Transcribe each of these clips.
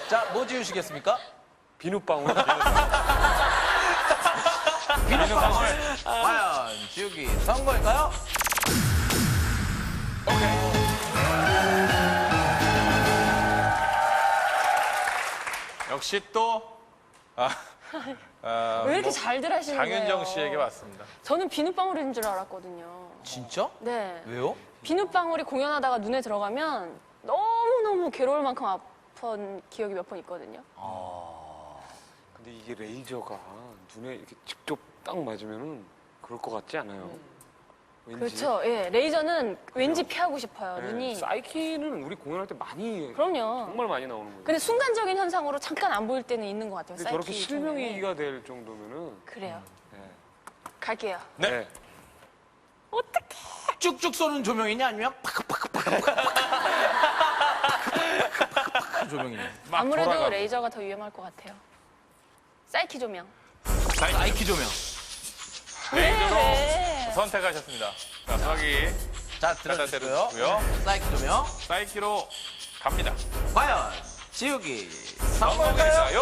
자, 뭐 지으시겠습니까? 비눗방울. 비눗방울. 과연 지우기 성공일까요? 역시 또 왜 이렇게 잘들 하시는 거예요? 장윤정 씨에게 왔습니다. 저는 비눗방울인 줄 알았거든요. 진짜? 네. 왜요? 비눗방울이 공연하다가 눈에 들어가면 너무너무 괴로울 만큼 아픈 기억이 몇 번 있거든요. 근데 이게 레이저가 눈에 이렇게 직접 딱 맞으면은 그럴 것 같지 않아요? 왠지. 그렇죠. 예. 레이저는 왠지 피하고 싶어요. 네, 눈이. 사이키는 우리 공연할 때 많이 그럼요. 정말 많이 나오는 거예요. 근데 순간적인 현상으로 잠깐 안 보일 때는 있는 것 같아요. 근데 저렇게 사이키 실명이가 될 정도면은 그래요. 네. 갈게요. 네. 어떡해. 쭉쭉 쏘는 조명이냐 아니면 파크파크파크파크 조명이냐? 막 아무래도 돌아가고. 레이저가 더 위험할 것 같아요. 사이키 조명. 사이키 조명. 레이저로 네. 선택하셨습니다. 자, 수학이 자, 갖다 들어주시고요. 때려주고요. 사이키 조명. 사이키로 갑니다. 과연 지우기 성공일까요? 성공일까요?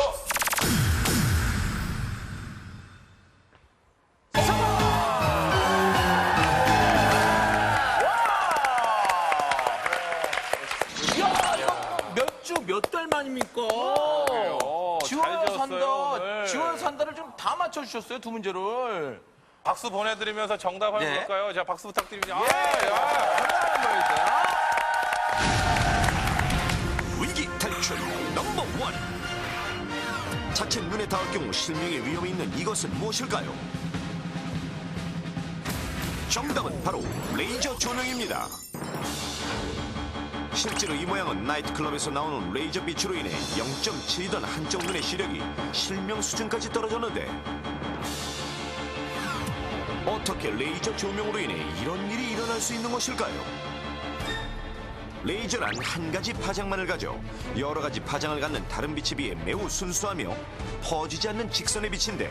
몇 주 몇 달 만입니까? 잘 지원 지었어요, 산다, 오늘. 지원 산다를 좀 다 맞춰주셨어요, 두 문제를. 박수 보내드리면서 정답 한번 네. 볼까요? 자, 박수 부탁드립니다. 예, 위기 탈출 넘버 원. 자칫 눈에 닿을 경우 실명의 위험이 있는 이것은 무엇일까요? 정답은 바로 레이저 조명입니다. 실제로 이 모양은 나이트클럽에서 나오는 레이저 빛으로 인해 0.7이던 한쪽 눈의 시력이 실명 수준까지 떨어졌는데 어떻게 레이저 조명으로 인해 이런 일이 일어날 수 있는 것일까요? 레이저란 한 가지 파장만을 가져 여러 가지 파장을 갖는 다른 빛에 비해 매우 순수하며 퍼지지 않는 직선의 빛인데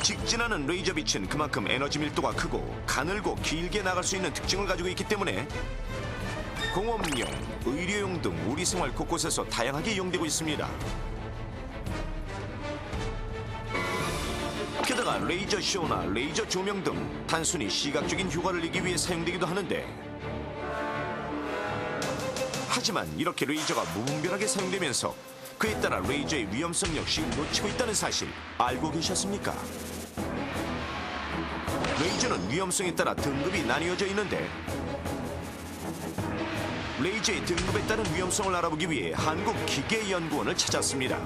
직진하는 레이저 빛은 그만큼 에너지 밀도가 크고 가늘고 길게 나갈 수 있는 특징을 가지고 있기 때문에 공업용, 의료용 등 우리 생활 곳곳에서 다양하게 이용되고 있습니다. 게다가 레이저 쇼나 레이저 조명 등 단순히 시각적인 효과를 내기 위해 사용되기도 하는데 하지만 이렇게 레이저가 무분별하게 사용되면서 그에 따라 레이저의 위험성 역시 놓치고 있다는 사실 알고 계셨습니까? 레이저는 위험성에 따라 등급이 나뉘어져 있는데 레이저의 등급에 따른 위험성을 알아보기 위해 한국기계연구원을 찾았습니다.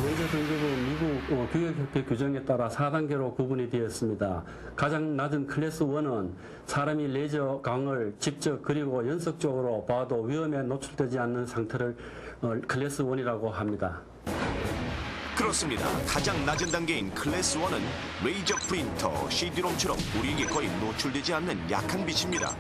레이저 등급은 미국 교육협회 규정에 따라 4단계로 구분이 되어 있습니다. 가장 낮은 클래스 1은 사람이 레이저 광을 직접 그리고 연속적으로 봐도 위험에 노출되지 않는 상태를 클래스 1이라고 합니다. 그렇습니다. 가장 낮은 단계인 클래스 1은 레이저 프린터, CD롬처럼 우리에게 거의 노출되지 않는 약한 빛입니다.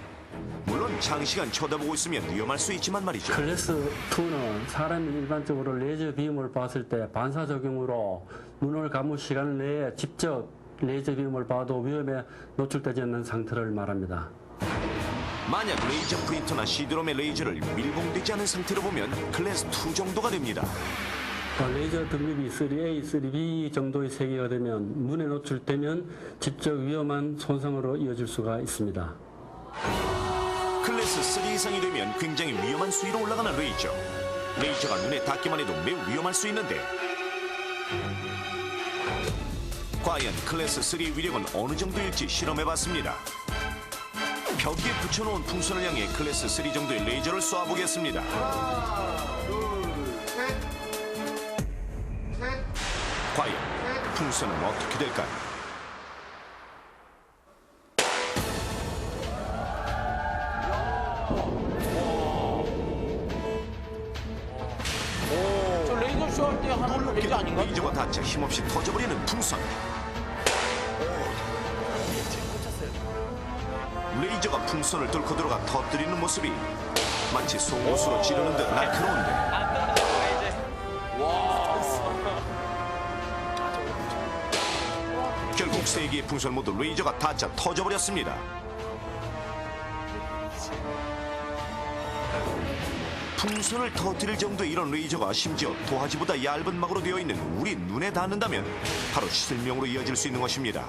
물론 장시간 쳐다보고 있으면 위험할 수 있지만 말이죠. 클래스 2는 사람이 일반적으로 레이저 빔을 봤을 때 반사적용으로 눈을 감은 시간 내에 직접 레이저 빔을 봐도 위험에 노출되지 않는 상태를 말합니다. 만약 레이저 프린터나 CD롬의 레이저를 밀봉되지 않은 상태로 보면 클래스 2 정도가 됩니다. 레이저 등급이 3A, 3B 정도의 세계가 되면 눈에 노출되면 직접 위험한 손상으로 이어질 수가 있습니다. 클래스 3 이상이 되면 굉장히 위험한 수위로 올라가는 레이저. 레이저가 눈에 닿기만 해도 매우 위험할 수 있는데 과연 클래스 3의 위력은 어느 정도일지 실험해봤습니다. 벽에 붙여놓은 풍선을 향해 클래스 3 정도의 레이저를 쏘아보겠습니다. 과연 풍선은 어떻게 될까요? 저 레이저 쇼 할 때 하는 레이저 아닌가? 레이저가 닿자 힘없이 터져버리는 풍선. 레이저가 풍선을 뚫고 들어가 터뜨리는 모습이 마치 속옷으로 지르는 듯 날카로운데 결국 세 개의 풍선 모두 레이저가 닿자 터져버렸습니다. 풍선을 터뜨릴 정도의 이런 레이저가 심지어 도화지보다 얇은 막으로 되어 있는 우리 눈에 닿는다면 바로 실명으로 이어질 수 있는 것입니다.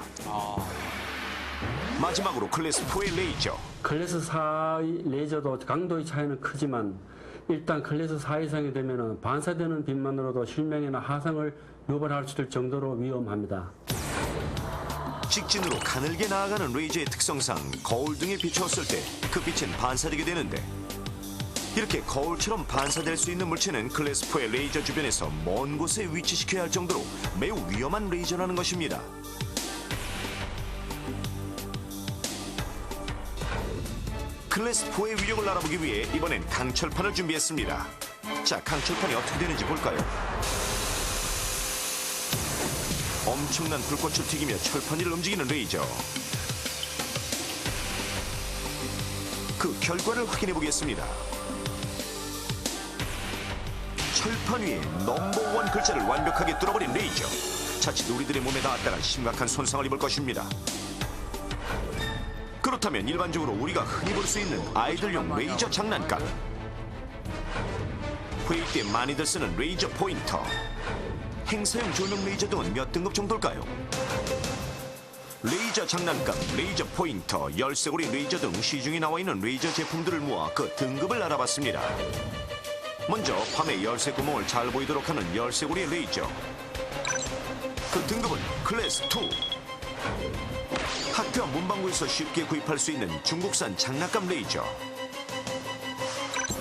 마지막으로 클래스 4의 레이저. 클래스 4의 레이저도 강도의 차이는 크지만 일단 클래스 4 이상이 되면 반사되는 빛만으로도 실명이나 화상을 유발할 수 있을 정도로 위험합니다. 직진으로 가늘게 나아가는 레이저의 특성상 거울 등에 비추었을 때 그 빛은 반사되게 되는데 이렇게 거울처럼 반사될 수 있는 물체는 클래스 4의 레이저 주변에서 먼 곳에 위치시켜야 할 정도로 매우 위험한 레이저라는 것입니다. 클래스 4의 위력을 알아보기 위해 이번엔 강철판을 준비했습니다. 자, 강철판이 어떻게 되는지 볼까요? 엄청난 불꽃을 튀기며 철판 위를 움직이는 레이저. 그 결과를 확인해 보겠습니다. 철판 위에 넘버1 글자를 완벽하게 뚫어버린 레이저. 자칫 우리들의 몸에 닿았다가 심각한 손상을 입을 것입니다. 그렇다면 일반적으로 우리가 흔히 볼 수 있는 아이들용 레이저 장난감, 회의 때 많이들 쓰는 레이저 포인터, 행사용 조명 레이저 등은 몇 등급 정도일까요? 레이저 장난감, 레이저 포인터, 열쇠고리 레이저 등 시중에 나와 있는 레이저 제품들을 모아 그 등급을 알아봤습니다. 먼저 밤에 열쇠 구멍을 잘 보이도록 하는 열쇠고리 레이저. 그 등급은 클래스 2. 학교와 문방구에서 쉽게 구입할 수 있는 중국산 장난감 레이저.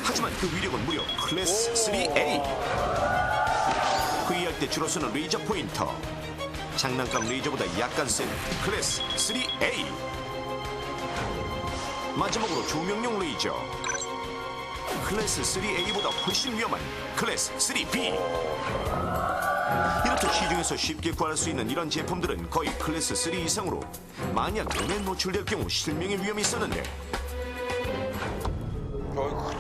하지만 그 위력은 무려 클래스 3A. 회의할 때 주로 쓰는 레이저 포인터. 장난감 레이저보다 약간 센 클래스 3A. 마지막으로 조명용 레이저. 클래스 3A보다 훨씬 위험한 클래스 3B. 이렇게 시중에서 쉽게 구할 수 있는 이런 제품들은 거의 클래스 3 이상으로 만약 눈에 노출될 경우 실명의 위험이 있었는데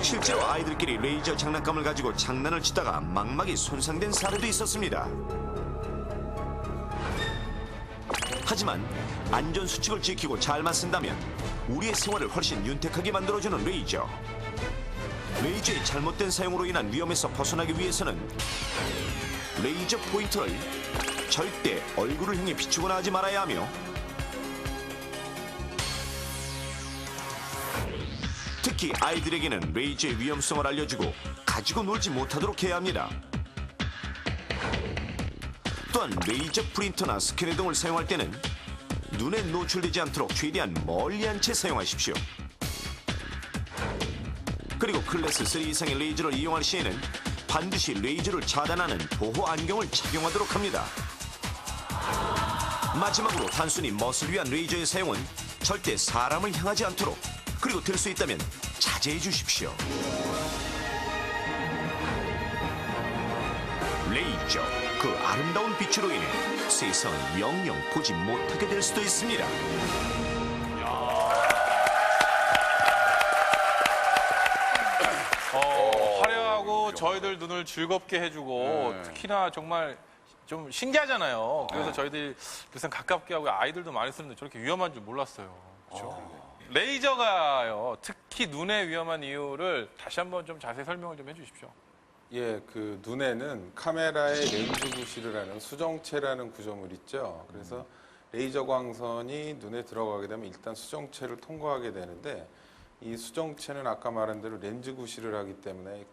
실제로 아이들끼리 레이저 장난감을 가지고 장난을 치다가 망막이 손상된 사례도 있었습니다. 하지만 안전수칙을 지키고 잘만 쓴다면 우리의 생활을 훨씬 윤택하게 만들어주는 레이저. 레이저의 잘못된 사용으로 인한 위험에서 벗어나기 위해서는 레이저 포인터를 절대 얼굴을 향해 비추거나 하지 말아야 하며 특히 아이들에게는 레이저의 위험성을 알려주고 가지고 놀지 못하도록 해야 합니다. 또한 레이저 프린터나 스캐너 등을 사용할 때는 눈에 노출되지 않도록 최대한 멀리한 채 사용하십시오. 그리고 클래스 3 이상의 레이저를 이용할 시에는 반드시 레이저를 차단하는 보호 안경을 착용하도록 합니다. 마지막으로 단순히 멋을 위한 레이저의 사용은 절대 사람을 향하지 않도록, 그리고 될 수 있다면 자제해 주십시오. 레이저, 그 아름다운 빛으로 인해 세상을 영영 보지 못하게 될 수도 있습니다. 화려하고 저희들 눈을 즐겁게 해주고 특히나 정말 좀 신기하잖아요. 그래서 저희들이 요새 가깝게 하고 아이들도 많이 쓰는데 저렇게 위험한 줄 몰랐어요. 그렇죠? 레이저가요, 특히 눈에 위험한 이유를 다시 한번 좀 자세히 설명을 좀 해주십시오. 예, 그 눈에는 카메라의 렌즈 부실이라는 수정체라는 구조물 있죠. 그래서 레이저 광선이 눈에 들어가게 되면 일단 수정체를 통과하게 되는데 이 수정체는 아까 말한 대로 렌즈 구실을 하기 때문에